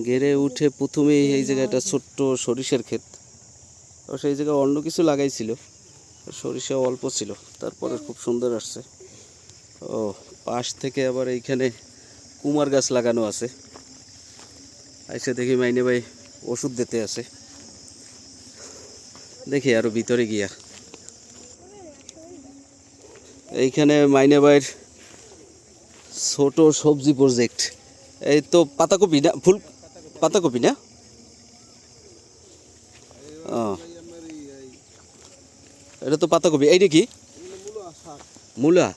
গেড়ে উঠে প্রথমেই এই জায়গাটা ছোট্ট সরিষার ক্ষেত, ও সেই জায়গায় অন্য কিছু লাগাইছিল, সরিষা অল্প ছিল, তারপরে খুব সুন্দর আসছে। ও পাশ থেকে আবার এইখানে কুমার গাছ লাগানো আছে। এসে দেখি মাইনে ভাই ওষুধ দিতে আছে। দেখি আরো ভিতরে গিয়া এইখানে মাইনে ভাইয়ের ছোট সবজি প্রজেক্ট। এই তো পাতাকপি না, ফুল পাতাকপি না? ও এটা তো পাতাকপি। এইটা কি? মূলা?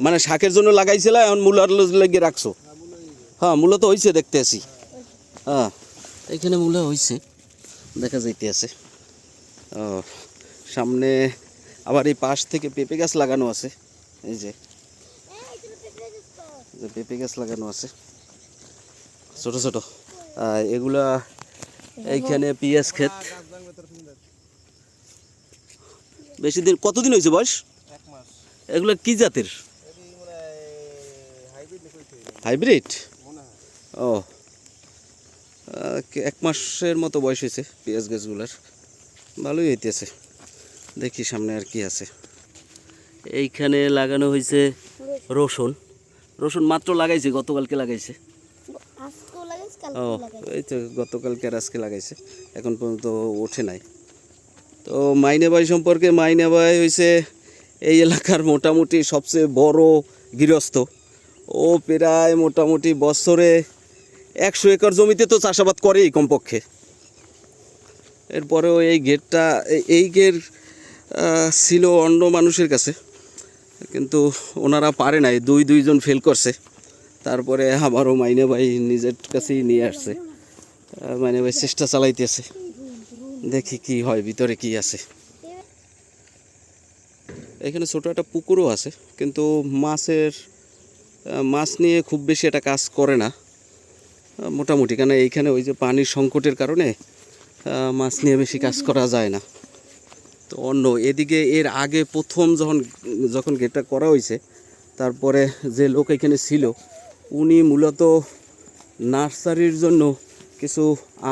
মানে শাকের জন্য লাগাইছিল, এখন মূলার লাগিয়ে রাখছো? হ্যাঁ মূলা তো হয়েছে দেখতে আছি। হ্যাঁ এইখানে মূলা হয়েছে দেখা যাইতে আছে। ও সামনে আবার এই পাশ থেকে পেঁপে গাছ লাগানো আছে। এই যে পেঁপে গাছ লাগানো আছে ছোট ছোট। এগুলা এইখানে পেঁয়াজ ক্ষেত। বেশি দিন, কতদিন হয়েছে বয়স? এগুলো কি জাতের? হাইব্রিড? ও 1 মাসের মতো বয়স হয়েছে পেঁয়াজ গাছগুলার, ভালোই হইতেছে। দেখি সামনে আর কি আছে। এইখানে লাগানো হয়েছে রসুন। রসুন মাত্র লাগাইছে, গতকালকে লাগাইছে। ও এই তো গতকালকে আর আজকে লাগাইছে, এখন পর্যন্ত ওঠে নাই। তো মাইনে ভাই সম্পর্কে, মাইনে ভাই হয়েছে এই এলাকার মোটামুটি সবচেয়ে বড় গৃহস্থ। ও প্রায় মোটামুটি বছরে 100 একর জমিতে তো চাষাবাদ করেই কমপক্ষে। এরপরেও এই গেটটা, এই গেট ছিল অন্য মানুষের কাছে, কিন্তু ওনারা পারে নাই, দুইজন ফেল করছে। তারপরে আবারও মাইনে ভাই নিজের কাছেই নিয়ে আসছে। মাইনে ভাই চেষ্টা চালাইতেছে, দেখি কি হয়, ভিতরে কি আছে। এখানে ছোট একটা পুকুরও আছে, কিন্তু মাছ নিয়ে খুব বেশি একটা কাজ করে না মোটামুটি, কেন এইখানে ওই যে পানির সংকটের কারণে মাছ নিয়ে বেশি কাজ করা যায় না। তো অন্য এদিকে এর আগে প্রথম যখন গেটটা করা হয়েছে, তারপরে যে লোক এখানে ছিল উনি মূলত নার্সারির জন্য কিছু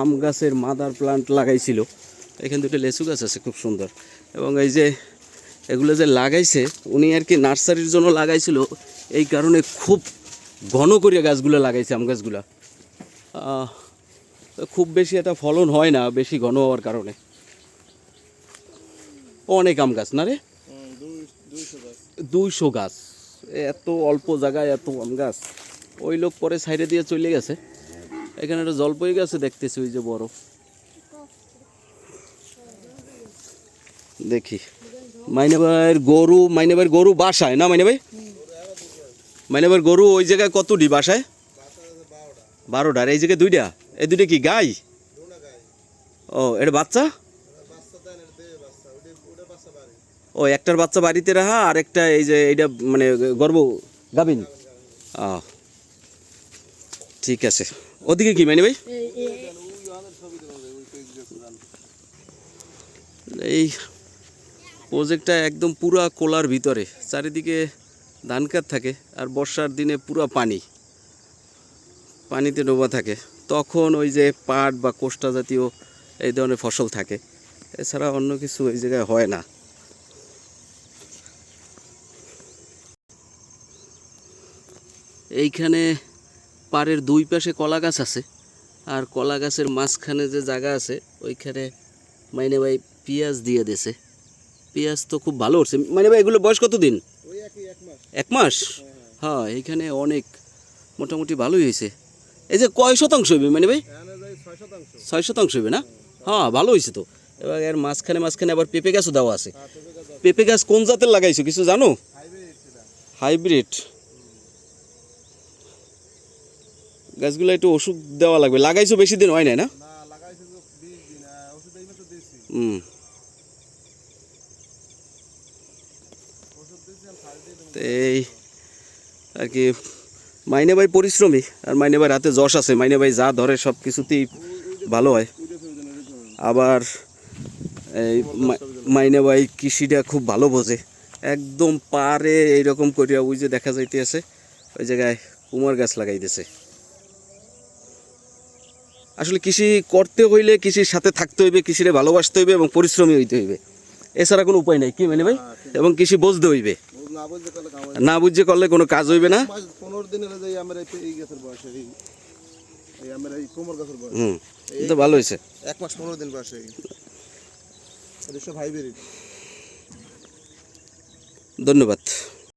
আম গাছের মাদার প্লান্ট লাগাইছিল। এখানে দুটো লেচু গাছ আছে খুব সুন্দর, এবং এই যে এগুলো যে লাগাইছে উনি আর কি নার্সারির জন্য লাগাইছিল, এই কারণে খুব ঘন করে গাছগুলো লাগাইছে, আম গাছগুলো। খুব বেশি একটা ফলন হয় না বেশি ঘন হওয়ার কারণে। অনেক আম গাছ না রে, 200 গাছ, এত অল্প জায়গায় এত আম গাছ। ওই লোক পরে সাইডে দিয়ে চলে গেছে। এখানে একটা জলপাই গাছে দেখতেছি, ওই যে বড়। দেখি মাইনে ভাইয়ের গরু বাসায় না? মাইনে ভাইয়ের গরু ওই জায়গায় কতটি বাসায়? 12টার। এই জায়গায় 2টা। এই 2টা কি গাই? ও এটা বাচ্চা? ও একটার বাচ্চা বাড়িতে রাখা, আর একটা এই যে এইটা মানে গাভিন। ঠিক আছে। ওদিকে কি মাইনে ভাই? এই প্রজেক্টটা একদম পুরা কোলার ভিতরে, চারিদিকে ধান ক্ষেত থাকে, আর বর্ষার দিনে পুরা পানিতে ডোবা থাকে, তখন ওই যে পাট বা কোষ্টা জাতীয় এই ধরনের ফসল থাকে, এছাড়া অন্য কিছু এই জায়গায় হয় না। এইখানে পাড়ের 2 পাশে কলা গাছ আছে, আর কলা গাছের মাঝখানে যে জায়গা আছে ওইখানে মাইনে ভাই পেঁয়াজ দিয়ে দিয়েছে। পেঁয়াজ তো খুব ভালো হচ্ছে মাইনে ভাই। এগুলো বয়স কতদিন? 1 মাস। হ্যাঁ এইখানে অনেক মোটামুটি ভালোই হয়েছে। এই যে কয় শতাংশ হইবে মানে ভাই? 6 শতাংশ হইবে না? হ্যাঁ ভালো হয়েছে তো। এবার এর মাঝখানে আবার পেঁপে গাছও দেওয়া আছে। পেঁপে গাছ কোন জাতের লাগাইছো কিছু জানো? হাইব্রিড গাছগুলো একটু ওষুধ দেওয়া লাগবে। লাগাইছো বেশি দিন হয় নাই না? এই আর কি মাইনে ভাই পরিশ্রমী, আর মাইনে ভাই রাতে যশ আছে। মাইনে ভাই যা ধরে সব কিছুতেই ভালো হয়। আবার এই মাইনে ভাই কৃষিটা খুব ভালো বোঝে, একদম পারে এইরকম করিয়া ওই যে দেখা যাইতে আছে ওই জায়গায় কুমার গাছ লাগাইতেছে। আসলে কৃষি করতে হইলে কৃষির সাথে থাকতে হইবে, কৃষিরে ভালোবাসতে হইবে এবং পরিশ্রমী হইতে হইবে, এছাড়া কোনো উপায় নাই, কি মানে ভাই? এবং কৃষি বুঝতে হইবে, না বুঝতে পারলে কাম না বুঝে করলে কোনো কাজ হইবে না। 15 দিন হলে যাই আমরা এই গাছের বয়স এই আমরা এই কোমর গাছের বয়স তো ভালো হয়েছে। 1 মাস 15 দিন বয়স এটা সব হাইব্রিড। ধন্যবাদ।